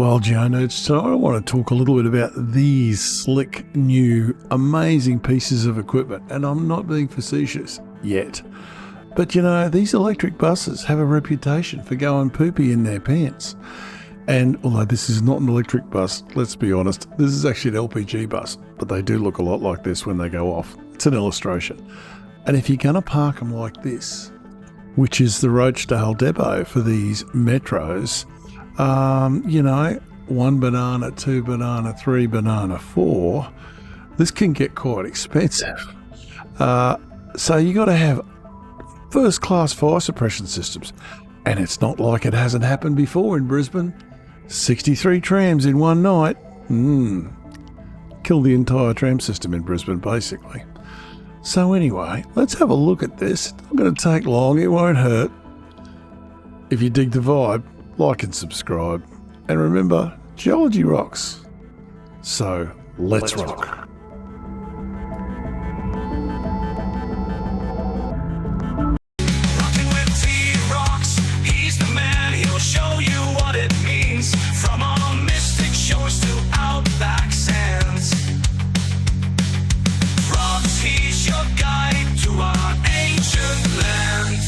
Well, Nerds, tonight I want to talk a little bit about these slick, new, amazing pieces of equipment, and I'm not being facetious yet. But these electric buses have a reputation for going poopy in their pants. And although this is not an electric bus, let's be honest, this is actually an LPG bus, but they do look a lot like this when they go off. It's an illustration. And if you're going to park them like this, which is the Rochdale depot for these metros, 1 banana, 2 banana, 3 banana, 4, this can get quite expensive. So you got to have first class fire suppression systems. And it's not like it hasn't happened before in Brisbane. 63 trams in one night. Killed the entire tram system in Brisbane, basically. So anyway, let's have a look at this. It's not going to take long, it won't hurt. If you dig the vibe, like and subscribe. And remember, geology rocks. So, let's rock. Rocking with T-Rocks, he's the man, he'll show you what it means. From all mystic shores to outback sands. Rocks, he's your guide to our ancient land.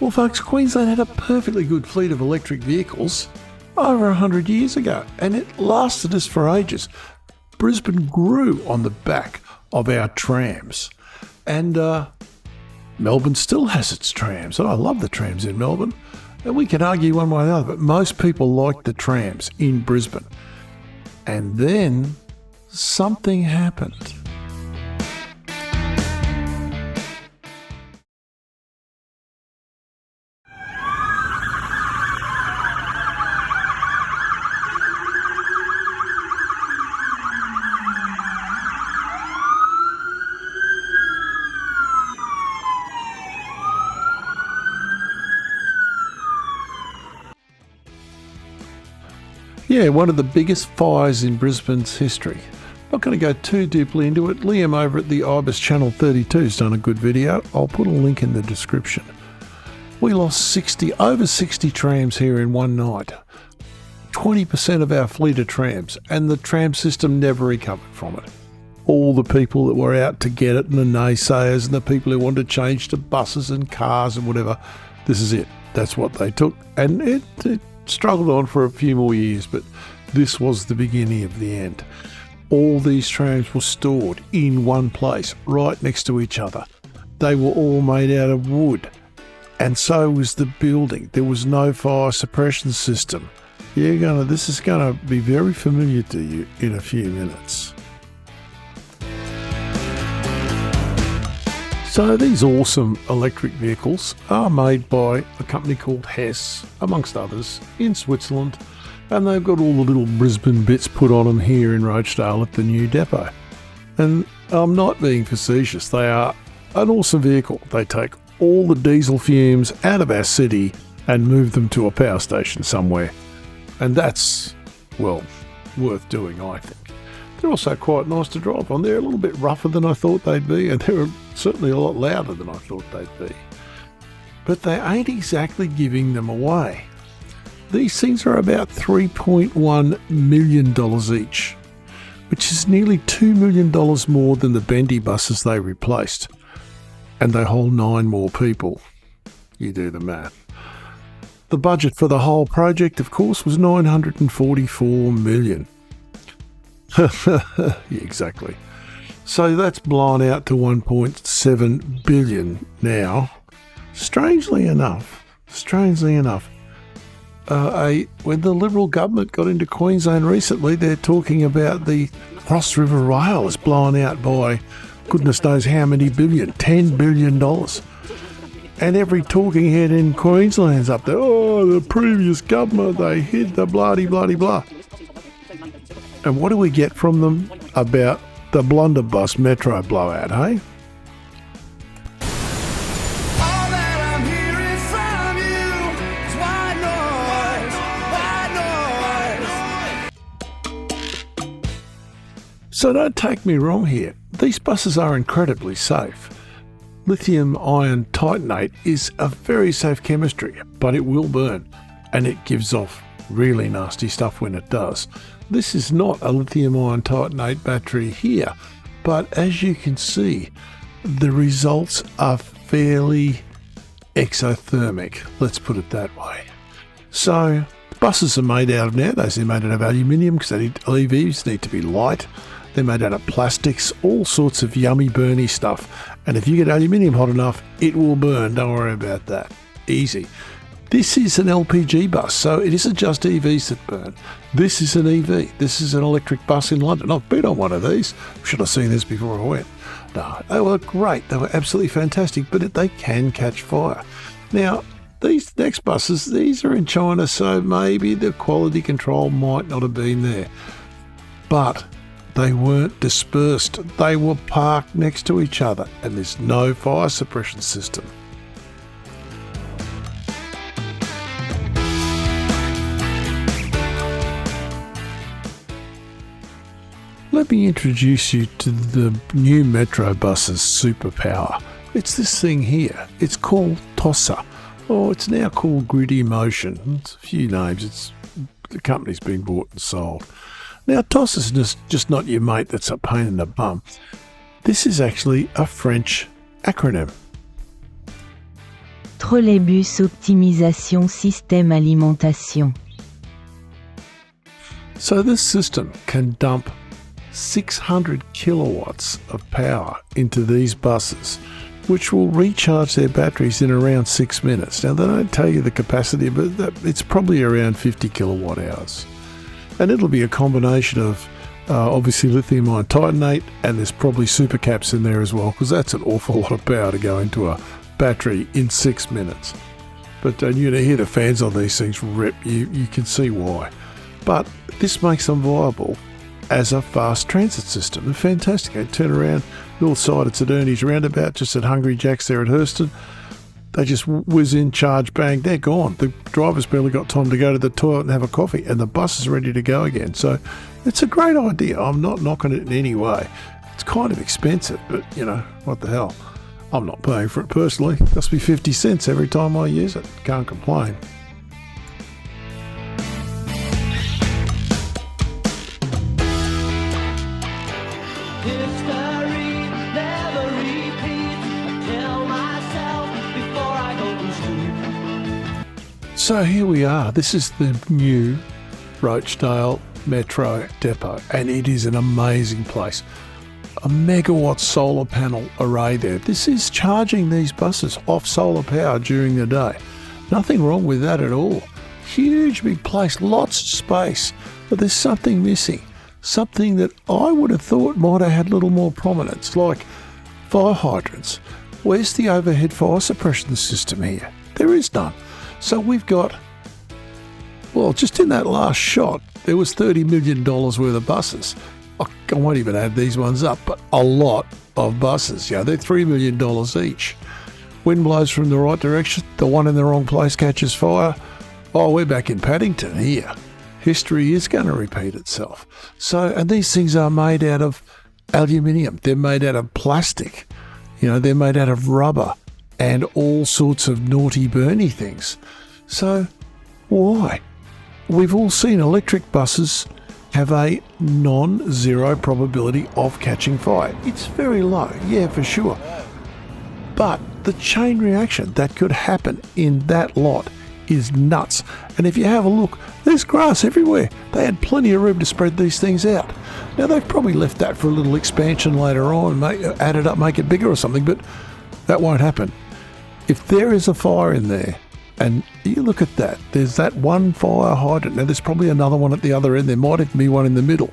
Well, folks, Queensland had a perfectly good fleet of electric vehicles over 100 years ago, and it lasted us for ages. Brisbane grew on the back of our trams, and Melbourne still has its trams, and I love the trams in Melbourne. And we can argue one way or the other, but most people like the trams in Brisbane. And then something happened. Yeah, one of the biggest fires in Brisbane's history. Not going to go too deeply into it. Liam over at the Ibis Channel 32 has done a good video. I'll put a link in the description. We lost over 60 trams here in one night. 20% of our fleet of trams, and the tram system never recovered from it. All the people that were out to get it, and the naysayers, and the people who wanted to change to buses and cars and whatever, this is it. That's what they took. And it struggled on for a few more years, but this was the beginning of the end. All these trams were stored in one place, right next to each other. They were all made out of wood, and so was the building. There was no fire suppression system. This is gonna be very familiar to you in a few minutes. So these awesome electric vehicles are made by a company called Hess, amongst others, in Switzerland, and they've got all the little Brisbane bits put on them here in Rochdale at the new depot. And I'm not being facetious, they are an awesome vehicle. They take all the diesel fumes out of our city and move them to a power station somewhere. And that's, well, worth doing, I think. They're also quite nice to drive on. They're a little bit rougher than I thought they'd be, and they're certainly a lot louder than I thought they'd be. But they ain't exactly giving them away. These things are about $3.1 million each, which is nearly $2 million more than the bendy buses they replaced. And they hold 9 more people. You do the math. The budget for the whole project, of course, was $944 million. Yeah, exactly. So that's blown out to 1.7 billion now. Strangely enough, when the Liberal government got into Queensland recently, they're talking about the Cross River Rail is blown out by goodness knows how many billion, $10 billion. And every talking head in Queensland's up there, oh, the previous government, they hid the blah-de-blah-de-blah. And what do we get from them about the blunderbuss metro blowout, hey? All that I'm hearing from you is white noise. So don't take me wrong here. These buses are incredibly safe. Lithium ion titanate is a very safe chemistry, but it will burn, and it gives off really nasty stuff when it does. This is not a lithium ion titanate battery here, but as you can see, the results are fairly exothermic, let's put it that way. So buses are made out of, nowadays they're made out of aluminium because EVs need to be light. They're made out of plastics, all sorts of yummy burny stuff. And if you get aluminium hot enough, it will burn. Don't worry about that. Easy. This is an LPG bus, so it isn't just EVs that burn. This is an EV. This is an electric bus in London. I've been on one of these. Should have seen this before I went. No, they were great. They were absolutely fantastic, but they can catch fire. Now, these next buses, these are in China, so maybe the quality control might not have been there. But they weren't dispersed. They were parked next to each other, and there's no fire suppression system. Let me introduce you to the new Metro Bus's superpower. It's this thing here. It's called Tossa. Oh, it's now called Grid Motion. It's a few names. The company's been bought and sold. Now, Tossa's just not your mate that's a pain in the bum. This is actually a French acronym. Trolleybus Optimisation Système Alimentation. So this system can dump 600 kilowatts of power into these buses, which will recharge their batteries in around 6 minutes. Now, they don't tell you the capacity, but it's probably around 50 kilowatt hours. And it'll be a combination of obviously lithium ion titanate, and there's probably supercaps in there as well, because that's an awful lot of power to go into a battery in 6 minutes. But you hear the fans on these things rip, you can see why. But this makes them viable as a fast transit system. They're fantastic. They turn around, little side at St Ernie's roundabout, just at Hungry Jack's there at Hurston. They just whiz in, charge, bang, they're gone. The driver's barely got time to go to the toilet and have a coffee, and the bus is ready to go again. So it's a great idea. I'm not knocking it in any way. It's kind of expensive, but what the hell? I'm not paying for it personally. It must be 50 cents every time I use it. Can't complain. History never repeats. I tell myself before I go to sleep. So here we are. This is the new Rochdale Metro Depot, and it is an amazing place. A megawatt solar panel array there. This is charging these buses off solar power during the day. Nothing wrong with that at all. Huge big place, lots of space, but there's something missing. Something that I would have thought might have had a little more prominence, like fire hydrants. Where's the overhead fire suppression system here? There is none. So we've got, just in that last shot, there was $30 million worth of buses. I won't even add these ones up, but a lot of buses. They're $3 million each. Wind blows from the right direction, the one in the wrong place catches fire. Oh, we're back in Paddington here. History is going to repeat itself. So, and these things are made out of aluminium. They're made out of plastic. They're made out of rubber and all sorts of naughty burny things. So, why? We've all seen electric buses have a non-zero probability of catching fire. It's very low, yeah, for sure. But the chain reaction that could happen in that lot is nuts. And if you have a look, there's grass everywhere. They had plenty of room to spread these things out. Now, they've probably left that for a little expansion later on, add it up, make it bigger or something, but that won't happen. If there is a fire in there, And you look at that. There's that one fire hydrant. Now, there's probably another one at the other end. There might even be one in the middle.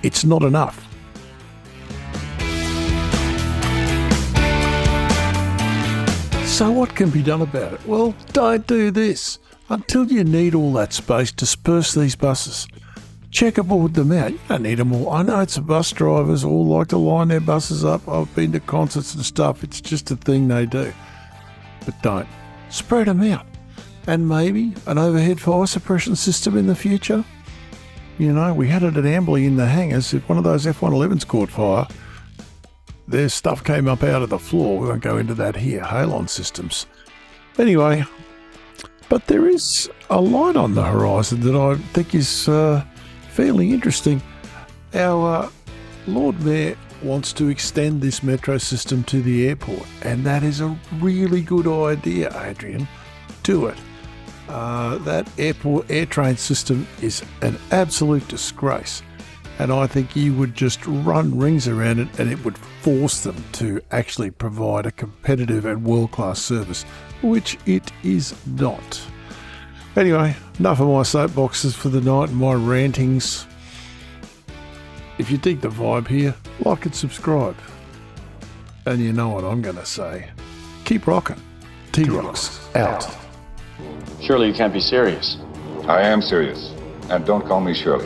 It's not enough. So what can be done about it? Well, don't do this. Until you need all that space, disperse these buses. Checkerboard them out. You don't need them all. I know it's bus drivers all like to line their buses up. I've been to concerts and stuff. It's just a thing they do. But don't. Spread them out. And maybe an overhead fire suppression system in the future. You know, we had it at Amberley in the hangars. If one of those F-111s caught fire, their stuff came up out of the floor. We won't go into that here. Halon systems. Anyway, but there is a light on the horizon that I think is fairly interesting. Our Lord Mayor wants to extend this metro system to the airport, and that is a really good idea, Adrian. Do it. That airport air train system is an absolute disgrace, and I think you would just run rings around it, and it would force them to actually provide a competitive and world-class service, which it is not. Anyway, enough of my soapboxes for the night and my rantings. If you dig the vibe here, like and subscribe. And you know what I'm going to say. Keep rocking. T-Rocks out. Surely you can't be serious. I am serious. And don't call me Shirley.